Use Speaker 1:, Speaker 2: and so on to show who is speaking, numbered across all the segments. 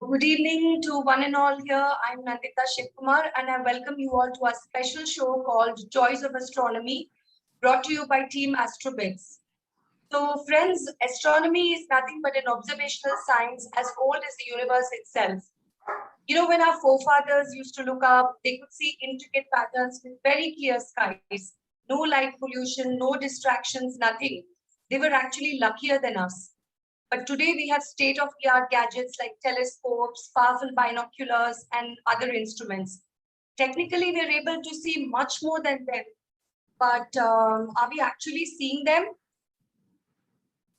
Speaker 1: good evening to one and all here. I'm Nandita Shivkumar and I welcome you all to our special show called Joys of Astronomy, brought to you by Team Astrobits. So friends, astronomy is nothing but an observational science as old as the universe itself. You know, when our forefathers used to look up, they could see intricate patterns with very clear skies, no light pollution, no distractions, nothing. They were actually luckier than us. But today we have state-of-the-art gadgets like telescopes, powerful binoculars, and other instruments. Technically, we're able to see much more than them. But are we actually seeing them?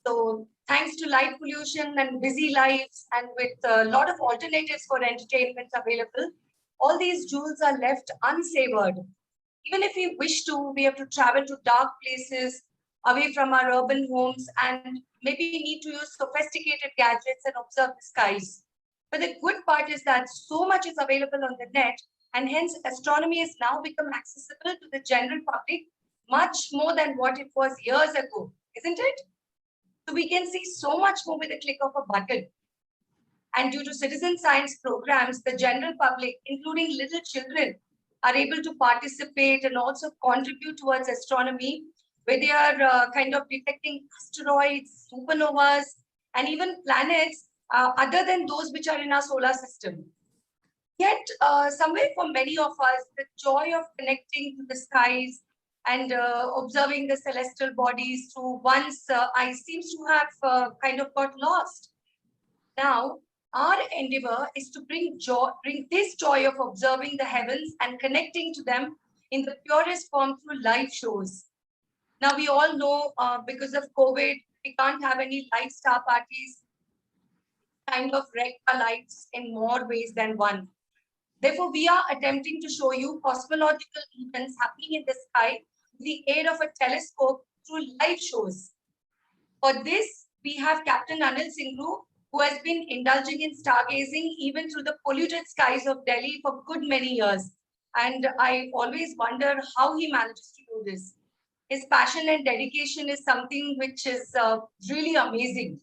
Speaker 1: So thanks to light pollution and busy lives and with a lot of alternatives for entertainment available, all these jewels are left unsavored. Even if we wish to, we have to travel to dark places away from our urban homes and maybe need to use sophisticated gadgets and observe the skies. But the good part is that so much is available on the net, and hence astronomy has now become accessible to the general public much more than what it was years ago, isn't it? So we can see so much more with a click of a button. And due to citizen science programs, the general public, including little children, are able to participate and also contribute towards astronomy, where they are kind of detecting asteroids, supernovas, and even planets other than those which are in our solar system. Yet, somewhere for many of us, the joy of connecting to the skies and observing the celestial bodies through one's eyes seems to have kind of got lost. Now, our endeavor is to bring this joy of observing the heavens and connecting to them in the purest form through live shows. Now, we all know because of COVID, we can't have any live star parties, kind of wreck our lives in more ways than one. Therefore, we are attempting to show you cosmological events happening in the sky with the aid of a telescope through live shows. For this, we have Captain Anil Singhu, who has been indulging in stargazing even through the polluted skies of Delhi for good many years. And I always wonder how he manages to do this. His passion and dedication is something which is really amazing.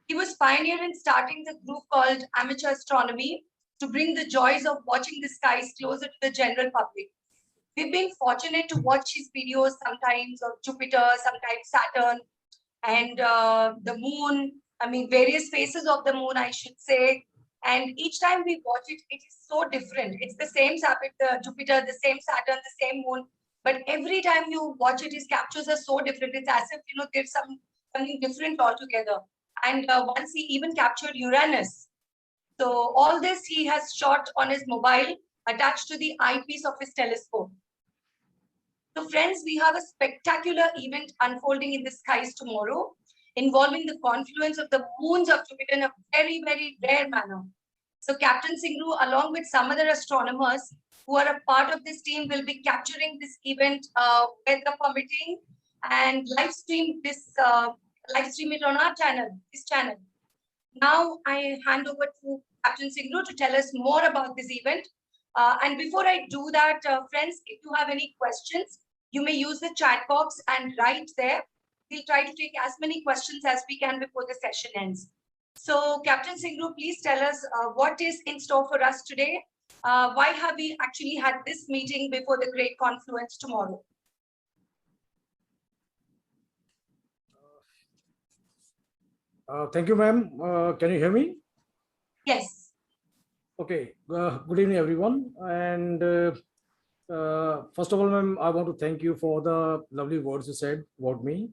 Speaker 1: He was pioneer in starting the group called Amateur Astronomy to bring the joys of watching the skies closer to the general public. We've been fortunate to watch his videos sometimes of Jupiter, sometimes Saturn, and the moon, I mean, various phases of the moon, I should say. And each time we watch it, it is so different. It's the same Jupiter, the same Saturn, the same moon. But every time you watch it, his captures are so different. It's as if, you know, there's something different altogether. And once he even captured Uranus. So all this he has shot on his mobile attached to the eyepiece of his telescope. So friends, we have a spectacular event unfolding in the skies tomorrow, involving the confluence of the moons of Jupiter in a very, very rare manner. So Captain Singhu, along with some other astronomers who are a part of this team, will be capturing this event weather permitting and live stream it on our channel, this channel. Now I hand over to Captain Singhu to tell us more about this event. And before I do that, friends, if you have any questions, you may use the chat box and write there. We'll try to take as many questions as we can before the session ends. So, Captain Singhu, please tell us what is in store for us today. Why have we actually had this meeting before the great confluence tomorrow?
Speaker 2: Thank you, ma'am. Can you hear me?
Speaker 1: Yes.
Speaker 2: Okay. Good evening, everyone. And first of all, ma'am, I want to thank you for the lovely words you said about me.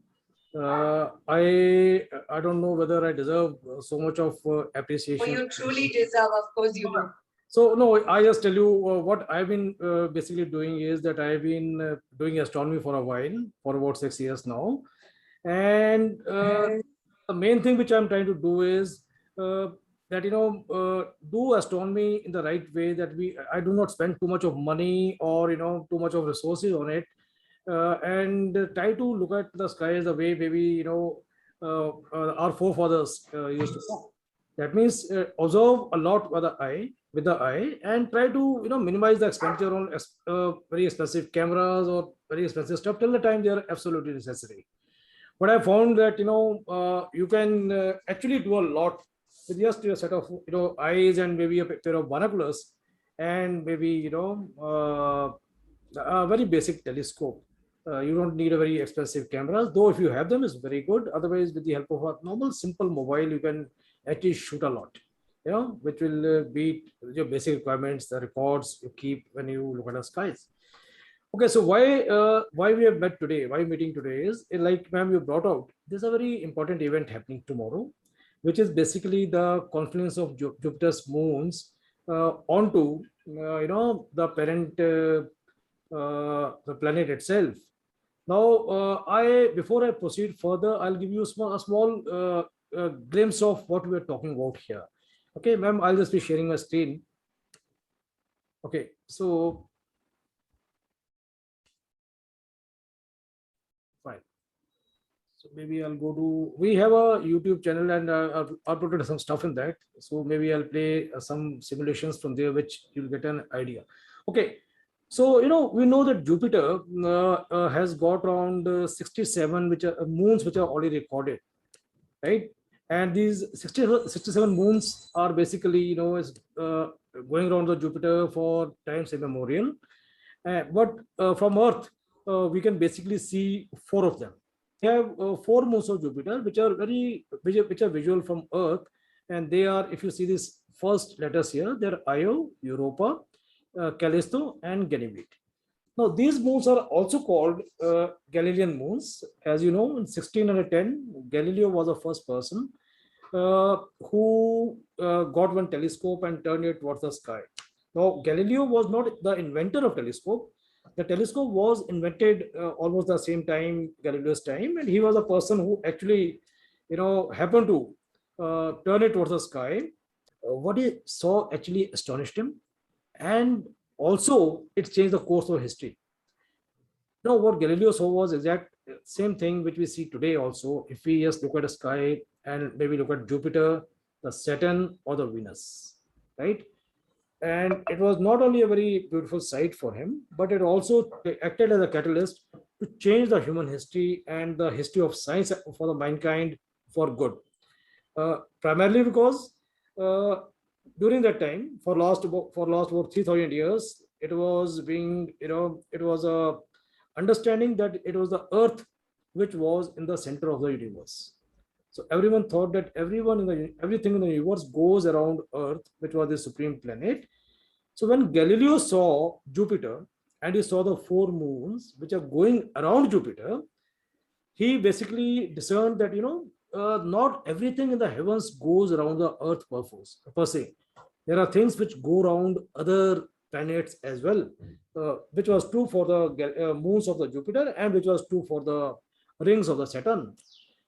Speaker 2: I don't know whether I deserve so much of appreciation.
Speaker 1: Oh, you truly deserve, of course you do.
Speaker 2: So no, I just tell you what I've been basically doing is that I've been doing astronomy for a while, for about 6 years now. And the main thing which I'm trying to do is that, you know, do astronomy in the right way, that I do not spend too much of money or, you know, too much of resources on it. And try to look at the skies the way maybe, you know, our forefathers used to do. That means observe a lot with the eye, and try to, you know, minimize the expenditure on very expensive cameras or very expensive stuff till the time they are absolutely necessary. But I found that, you know, you can actually do a lot with just a set of eyes and maybe a pair of binoculars and maybe a very basic telescope. You don't need a very expensive camera, though if you have them, it's very good. Otherwise, with the help of a normal, simple mobile, you can actually shoot a lot, which will beat your basic requirements, the records you keep when you look at the skies. Okay, so why we have met today, why meeting today is, like ma'am, you brought out, there's a very important event happening tomorrow, which is basically the confluence of Jupiter's moons onto, the parent, the planet itself. Now, before I proceed further, I'll give you a small glimpse of what we're talking about here. Okay, ma'am, I'll just be sharing my screen. Okay, so fine. So maybe I'll go to, we have a YouTube channel and I've uploaded some stuff in that. So maybe I'll play some simulations from there, which you'll get an idea. Okay. So, we know that Jupiter has got around 67 moons which are already recorded, right? And these 67 moons are basically, is going around the Jupiter for times immemorial. But from Earth, we can basically see 4 of them. We have 4 moons of Jupiter, which are which are visual from Earth. And they are, if you see these first letters here, they're Io, Europa, Callisto, and Ganymede. Now, these moons are also called Galilean moons. As you know, in 1610, Galileo was the first person who got one telescope and turned it towards the sky. Now, Galileo was not the inventor of telescope. The telescope was invented almost the same time, Galileo's time, and he was a person who actually, happened to turn it towards the sky. What he saw actually astonished him, and also it changed the course of history. Now, what Galileo saw was exact same thing which we see today also. If we just look at the sky and maybe look at Jupiter, the Saturn, or the Venus, right? And it was not only a very beautiful sight for him, but it also acted as a catalyst to change the human history and the history of science for the mankind for good. Primarily because during that time, for last about 3,000 years, it was being, it was a understanding that it was the Earth which was in the center of the universe. So everyone thought that everything in the universe goes around Earth, which was the supreme planet. So when Galileo saw Jupiter and he saw the 4 moons which are going around Jupiter, he basically discerned that, not everything in the heavens goes around the Earth per se. There are things which go around other planets as well, which was true for the moons of the Jupiter and which was true for the rings of the Saturn.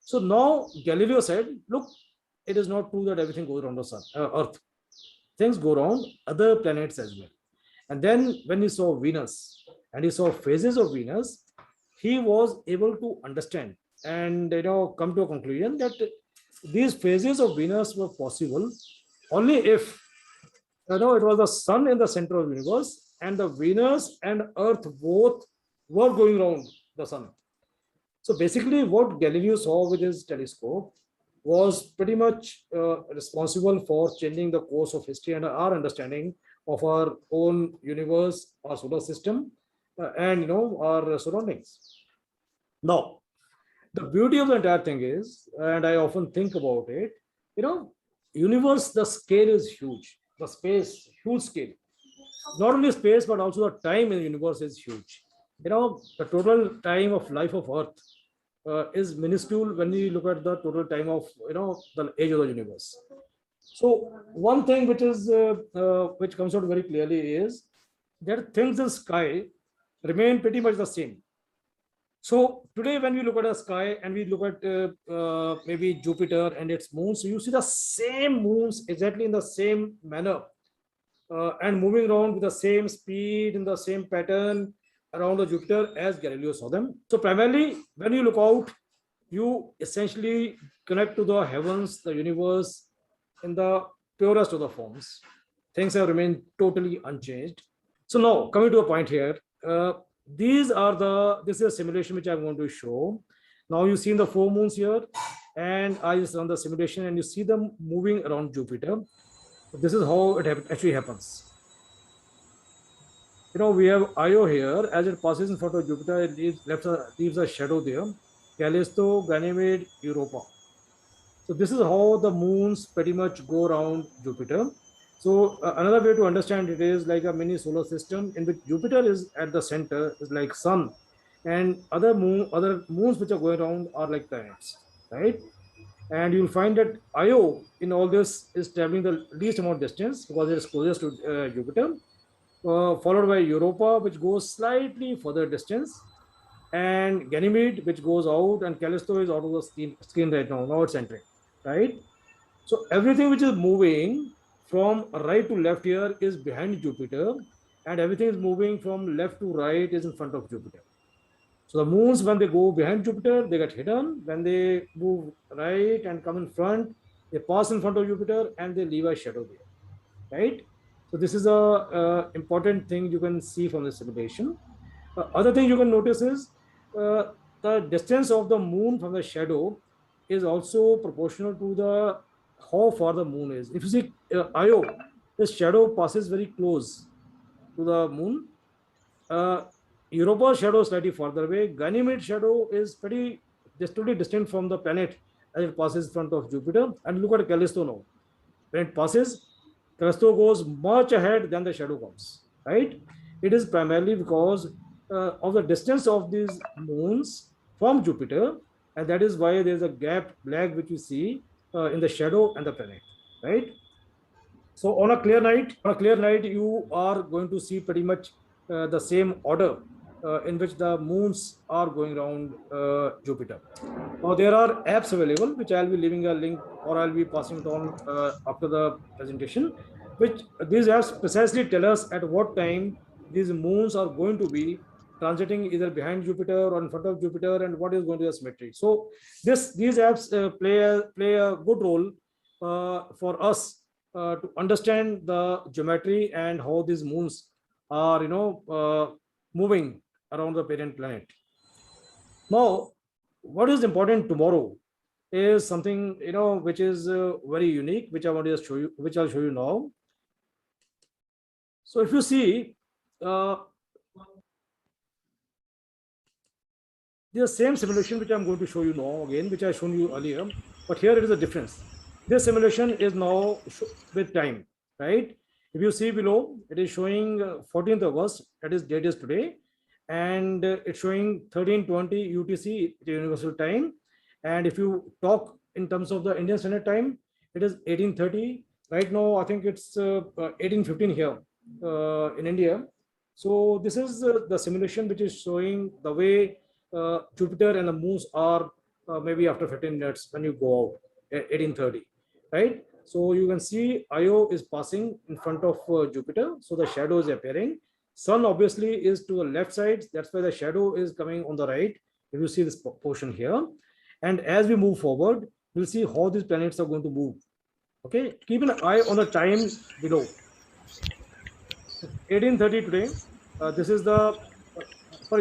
Speaker 2: So now Galileo said, look, it is not true that everything goes around the Earth. Things go around other planets as well. And then when he saw Venus and he saw phases of Venus, he was able to understand and come to a conclusion that these phases of Venus were possible only if it was the sun in the center of the universe and the Venus and Earth both were going around the sun. So basically what Galileo saw with his telescope was pretty much responsible for changing the course of history and our understanding of our own universe, our solar system, and our surroundings. Now, the beauty of the entire thing is, and I often think about it, universe, the scale is huge. The space, huge scale. Not only space, but also the time in the universe is huge. The total time of life of Earth is minuscule when we look at the total time of the age of the universe. So one thing which is which comes out very clearly is that things in sky remain pretty much the same. So today, when we look at the sky and we look at maybe Jupiter and its moons, so you see the same moons exactly in the same manner and moving around with the same speed in the same pattern around the Jupiter as Galileo saw them. So primarily, when you look out, you essentially connect to the heavens, the universe, in the purest of the forms. Things have remained totally unchanged. So now, coming to a point here, this is a simulation which I'm going to show. Now you've seen the 4 moons here, and I just run the simulation, and you see them moving around Jupiter. This is how it actually happens. We have Io here. As it passes in front of Jupiter, it leaves a shadow there. Callisto, Ganymede, Europa. So this is how the moons pretty much go around Jupiter. So another way to understand it is like a mini solar system in which Jupiter is at the center, is like Sun, and other moons which are going around are like planets, right? And you'll find that Io in all this is traveling the least amount of distance because it is closest to Jupiter, followed by Europa, which goes slightly further distance, and Ganymede, which goes out, and Callisto is out of the screen right now. Now it's entering, right? So everything which is moving from right to left here is behind Jupiter, and everything is moving from left to right is in front of Jupiter. So the moons, when they go behind Jupiter, they get hidden. When they move right and come in front, they pass in front of Jupiter and they leave a shadow there, right? So this is a important thing you can see from the simulation. Other thing you can notice is the distance of the moon from the shadow is also proportional to the how far the moon is. If you see Io, the shadow passes very close to the moon. Europa's shadow is slightly farther away. Ganymede shadow is pretty distant from the planet as it passes in front of Jupiter. And look at Callisto now. When it passes, Callisto goes much ahead than the shadow comes, right? It is primarily because of the distance of these moons from Jupiter, and that is why there is a gap lag which you see in the shadow and the planet, right? So on a clear night, you are going to see pretty much the same order in which the moons are going around Jupiter. Now there are apps available which I'll be leaving a link or I'll be passing it on after the presentation, which these apps precisely tell us at what time these moons are going to be transiting either behind Jupiter or in front of Jupiter and what is going to be the symmetry. So these apps play a good role for us to understand the geometry and how these moons are moving around the parent planet. Now what is important tomorrow is something which is very unique, which I want to show you, which I'll show you now. So if you see the same simulation which I'm going to show you now again, which I shown you earlier, but here it is a difference. This simulation is now with time, right? If you see below, it is showing 14th August, that is date is today, and it's showing 13:20 UTC, universal time. And if you talk in terms of the Indian Standard Time, it is 18:30. Right now, I think it's 18:15 here in India. So this is the simulation which is showing the way Jupiter and the moons are maybe after 15 minutes when you go out at 18:30, right? So you can see Io is passing in front of Jupiter, so the shadow is appearing. Sun obviously is to the left side, that's why the shadow is coming on the right. If you see this portion here, and as we move forward, we'll see how these planets are going to move. Okay, keep an eye on the time below. 18:30 today. This is the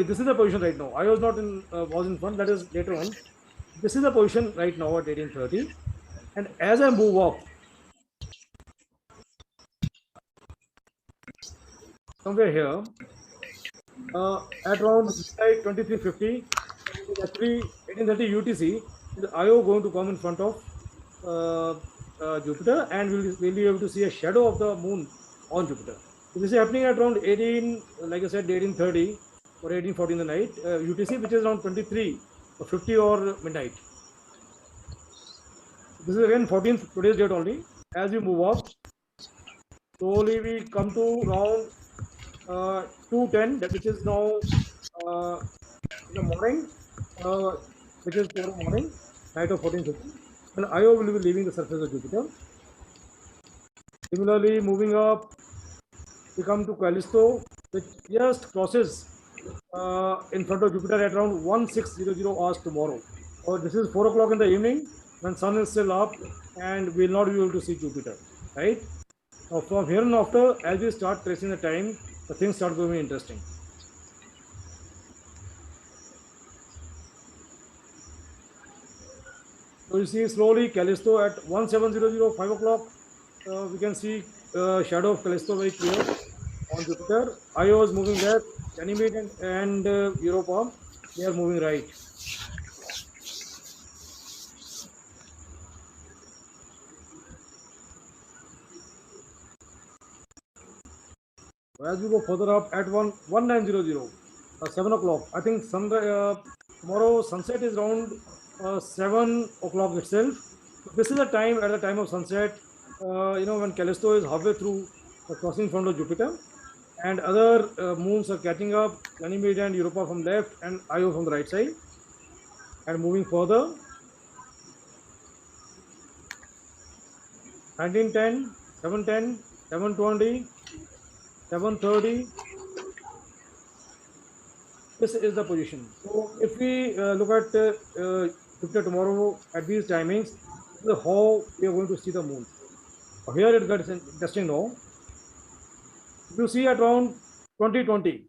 Speaker 2: this is the position right now. I was not in was in front. That is later on. This is the position right now at 18:30, and as I move up, somewhere here, at around 23:50, actually 18:30 UTC, is Io going to come in front of Jupiter, and we'll be able to see a shadow of the moon on Jupiter. So this is happening at around 18, like I said, 18:30 or 18:40 in the night, UTC, which is around 23 or 50 or midnight. This is again 14th, today's date only. As we move up, slowly we come to around 2:10, which is now in the morning, which is tomorrow morning, night of 14:50, and Io will be leaving the surface of Jupiter. Similarly, moving up, we come to Callisto, which just crosses in front of Jupiter at around 1600 hours tomorrow. Or this is 4 o'clock in the evening when sun is still up and we will not be able to see Jupiter, right? Now from here and after, as we start tracing the time, the things start going interesting. So you see slowly Callisto at 1700, 5 o'clock. We can see shadow of Callisto very clear on Jupiter. Io is moving left, Ganymede and Europa, they are moving right. As we go further up at 1900, 7 o'clock. I think tomorrow sunset is around 7 o'clock itself. So this is the time, at the time of sunset, when Callisto is halfway through crossing in front of Jupiter, and other moons are catching up, Ganymede and Europa from left and Io from the right side. And moving further, 1910, 710, 720, 730. This is the position. So if we look at Jupiter tomorrow at these timings, this is how we are going to see the moon. Here it gets interesting now. If you see at around 2020,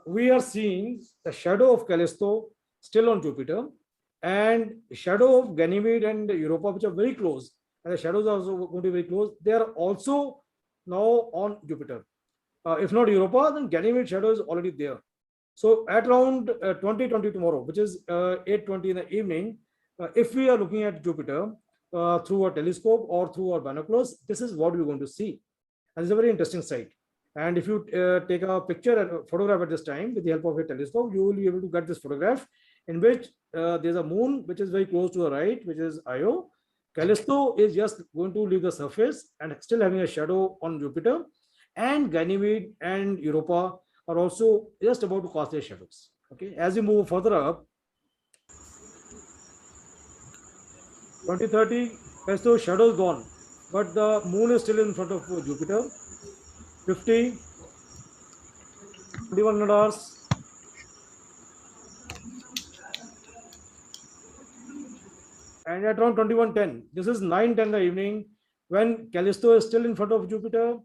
Speaker 2: we are seeing the shadow of Callisto still on Jupiter, and shadow of Ganymede and Europa, which are very close, and the shadows are also going to be very close. They are also now on Jupiter. If not Europa, then Ganymede shadow is already there. So at around 2020 tomorrow, which is 8:20 in the evening, if we are looking at Jupiter through a telescope or through our binoculars, this is what we're going to see. And it's a very interesting sight. And if you take a picture and a photograph at this time with the help of a telescope, you will be able to get this photograph in which there's a moon which is very close to the right, which is Io. Callisto is just going to leave the surface and still having a shadow on Jupiter, and Ganymede and Europa are also just about to cast their shadows. Okay, as we move further up, 2030, Callisto shadow is gone, but the moon is still in front of Jupiter. 50, 21 hours. And at around 21:10, this is 9:10 in the evening, when Callisto is still in front of Jupiter,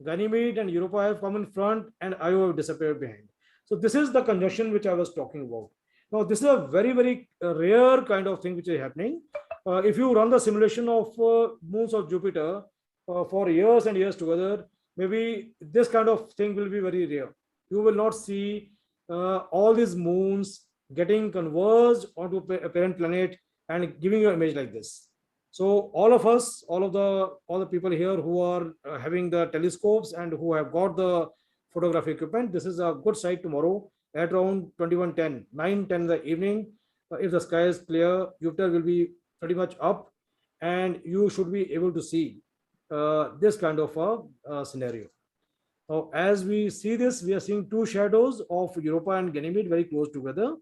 Speaker 2: Ganymede and Europa have come in front, and Io have disappeared behind. So this is the conjunction which I was talking about. Now, this is a very, very rare kind of thing which is happening. If you run the simulation of moons of Jupiter for years and years together, maybe this kind of thing will be very rare. You will not see all these moons getting converged onto a parent planet and giving you an image like this. So all of us, all the people here who are having the telescopes and who have got the photography equipment, this is a good sight tomorrow at around 21:10, 9:10 in the evening. If the sky is clear, Jupiter will be pretty much up, and you should be able to see this kind of a scenario. Now, as we see this, we are seeing two shadows of Europa and Ganymede very close together.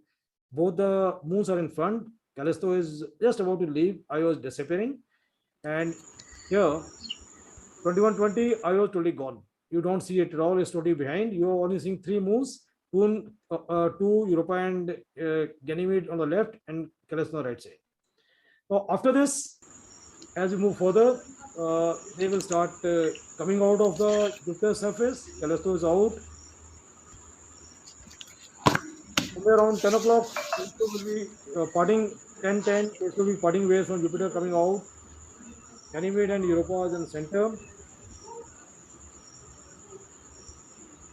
Speaker 2: Both the moons are in front. Callisto is just about to leave. Io is disappearing. And here, 21:20, Io is totally gone. You don't see it at all. It's totally behind. You're only seeing three moons, two Europa and Ganymede on the left, and Callisto on the right side. Now, after this, as we move further, they will start coming out of the Jupiter surface. Callisto is out. Somewhere around 10 o'clock, it will be parting 10:10. It will be parting waves from Jupiter coming out. Ganymede and Europa is in the center.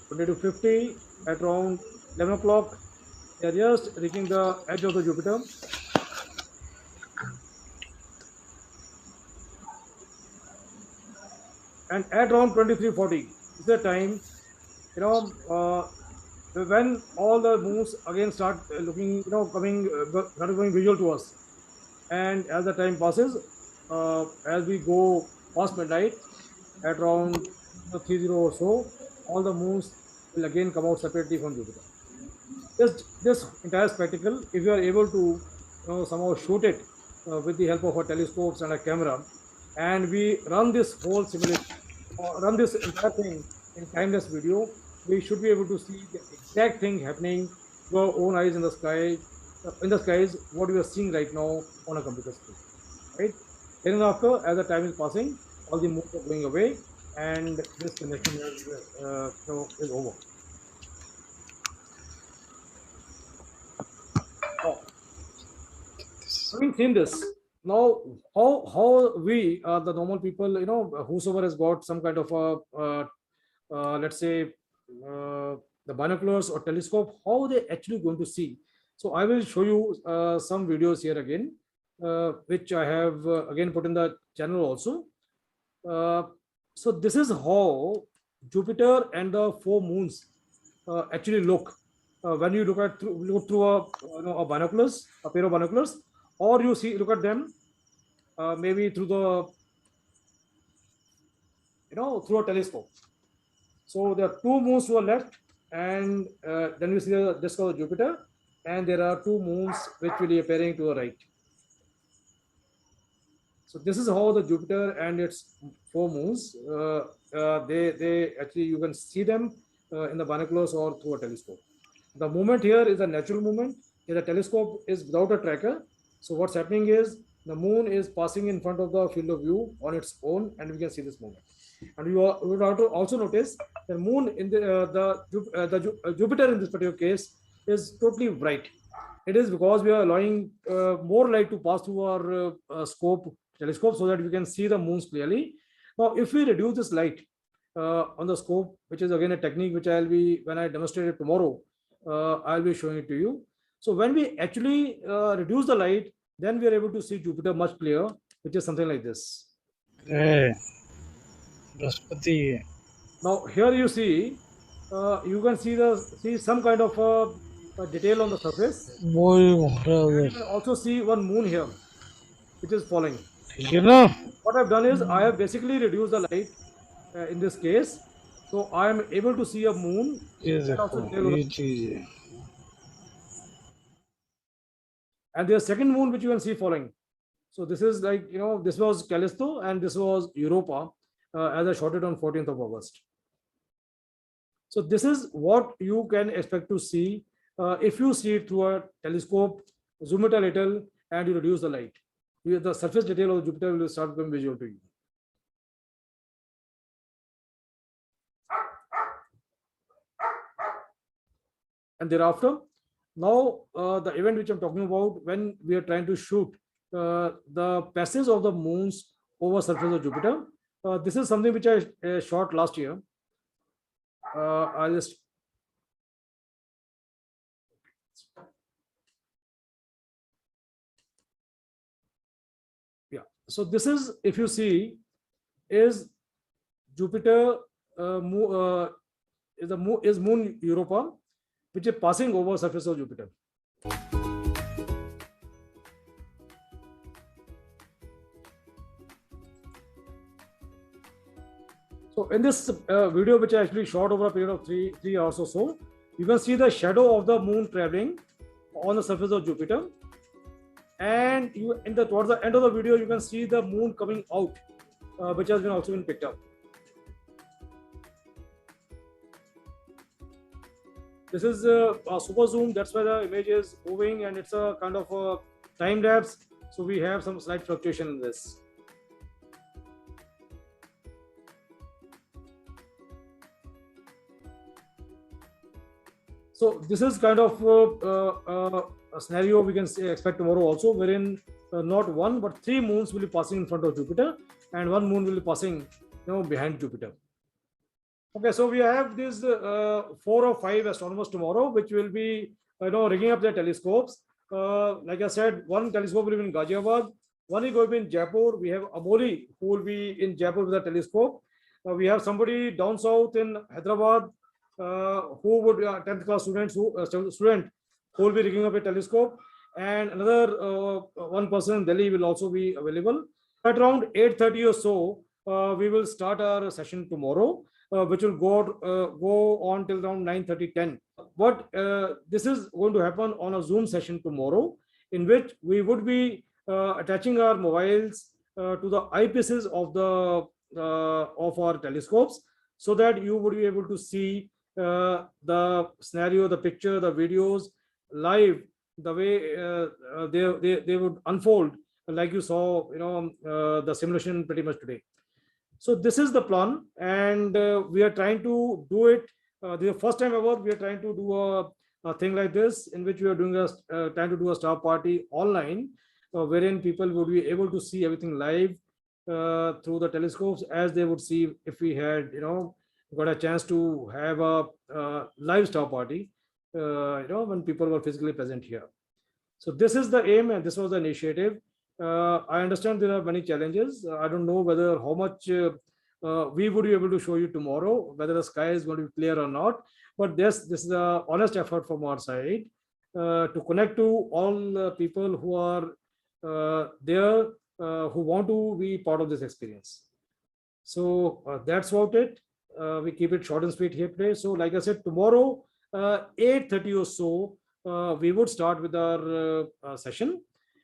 Speaker 2: 22:50 at around 11 o'clock, they are just reaching the edge of the Jupiter. And at around 23:40 is the time, when all the moons again start looking, coming visual to us. And as the time passes, as we go past midnight, at around 30 or so, all the moons will again come out separately from Jupiter. This entire spectacle, if you are able to somehow shoot it with the help of our telescopes and a camera, and we run this whole simulation, run this entire thing in timeless video, we should be able to see the exact thing happening to our own eyes in the sky, what we are seeing right now on a computer screen, right? Then and after, as the time is passing, all the moons are going away, and this connection is over. Having seen this, now how we the normal people, whosoever has got some kind of let's say uh, the binoculars or telescope, how they actually going to see. So I will show you some videos here again, which I have again put in the channel also. uh, so this is how Jupiter and the four moons actually look when you look through a binoculars, a pair of binoculars, or you see look at them maybe through the through a telescope. So there are two moons to the left, and then we see the disk of Jupiter, and there are two moons which will be appearing to the right. So this is how the Jupiter and its four moons, they actually, you can see them in the binoculars or through a telescope. The movement here is a natural movement. Here the telescope is without a tracker. So what's happening is the moon is passing in front of the field of view on its own, and we can see this movement. And you would have to also notice the moon in Jupiter in this particular case is totally bright. It is because we are allowing more light to pass through our telescope, so that we can see the moons clearly. Now, if we reduce this light on the scope, which is again a technique which I'll be, when I demonstrate it tomorrow, I'll be showing it to you. So when we actually reduce the light, then we are able to see Jupiter much clearer, which is something like this.
Speaker 3: Hey, Brahaspati.
Speaker 2: Now here you see, you can see some kind of a detail on the surface.
Speaker 3: Boy,
Speaker 2: You can also see one moon here, which is falling. What I've done is I have basically reduced the light in this case, so I am able to see a moon. And there's a second moon which you can see falling. So this is like, this was Callisto and this was Europa, as I shot it on 14th of August. So this is what you can expect to see if you see it through a telescope, zoom it a little, and you reduce the light. The surface detail of Jupiter will start becoming visual to you. And thereafter, now the event which I'm talking about, when we are trying to shoot the passage of the moons over surface of Jupiter, this is something which I shot last year. I'll just so this is, if you see, is Jupiter is moon Europa, which is passing over surface of Jupiter. So in this video, which I actually shot over a period of three hours or so, you can see the shadow of the moon traveling on the surface of Jupiter. And towards the end of the video, you can see the moon coming out, which has also been picked up. This is a super zoom. That's why the image is moving, and it's a kind of a time lapse. So we have some slight fluctuation in this. So this is kind of a scenario we can expect tomorrow also, wherein not one but three moons will be passing in front of Jupiter, and one moon will be passing behind Jupiter. Okay, so we have these 4 or 5 astronomers tomorrow, which will be rigging up their telescopes. Like I said, one telescope will be in Ghaziabad, one is going to be in Jaipur. We have Amoli, who will be in Jaipur with a telescope. We have somebody down south in Hyderabad, who would 10th class student who will be rigging up a telescope, and another one person in Delhi will also be available. At around 8:30 or so, we will start our session tomorrow, which will go on till around 9:30, 10. But this is going to happen on a Zoom session tomorrow, in which we would be attaching our mobiles to the eyepieces of our telescopes, so that you would be able to see the scenario, the picture, the videos live, the way they would unfold, like you saw the simulation pretty much today. So this is the plan, and we are trying to do it. This is the first time ever we are trying to do a thing like this, in which we are doing trying to do a star party online. wherein people would be able to see everything live through the telescopes, as they would see if we had, got a chance to have a live star party, when people were physically present here. So this is the aim, and this was the initiative. I understand there are many challenges. I don't know whether how much we would be able to show you tomorrow, whether the sky is going to be clear or not. But this is a honest effort from our side to connect to all people who are there, who want to be part of this experience. So that's about it. We keep it short and sweet here today. So like I said, tomorrow 8:30 or so, we would start with our session,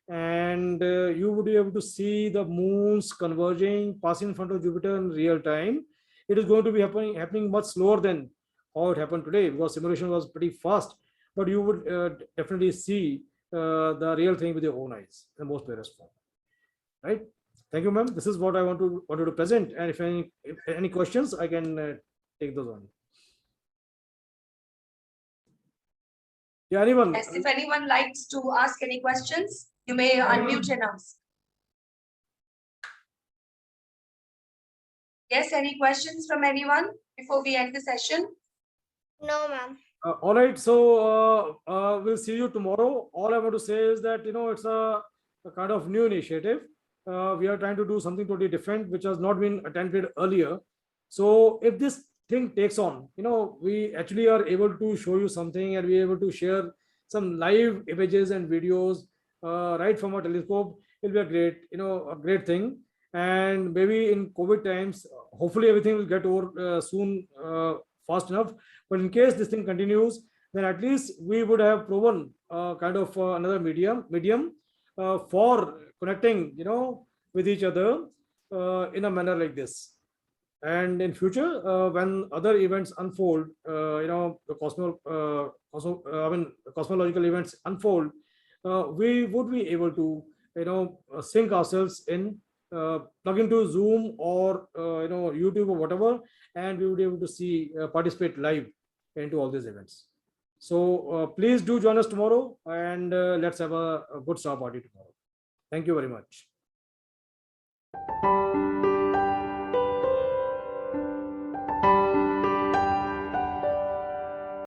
Speaker 2: and you would be able to see the moons converging, passing in front of Jupiter in real time. It is going to be happening much slower than how it happened today, because simulation was pretty fast, but you would definitely see the real thing with your own eyes in the most purest form. Right? Thank you, ma'am. This is what I wanted to present, and if any questions, I can take those on. Yeah, anyone?
Speaker 1: Yes, if anyone likes to ask any questions, you may unmute and ask. Yes, any questions from anyone before we end the session?
Speaker 3: No, ma'am.
Speaker 2: All right, so we'll see you tomorrow. All I want to say is that, it's a kind of new initiative. We are trying to do something totally different, which has not been attempted earlier. So if this thing takes on, we actually are able to show you something, and we're able to share some live images and videos right from our telescope. It'll be a great thing. And maybe in COVID times, hopefully everything will get over soon, fast enough. But in case this thing continues, then at least we would have proven kind of another medium for connecting, with each other in a manner like this. And in future, when other events unfold, the cosmological events unfold, we would be able to, sync ourselves in, plug into Zoom or YouTube or whatever, and we would be able to see participate live into all these events. So please do join us tomorrow, and let's have a good star party tomorrow. Thank you very much.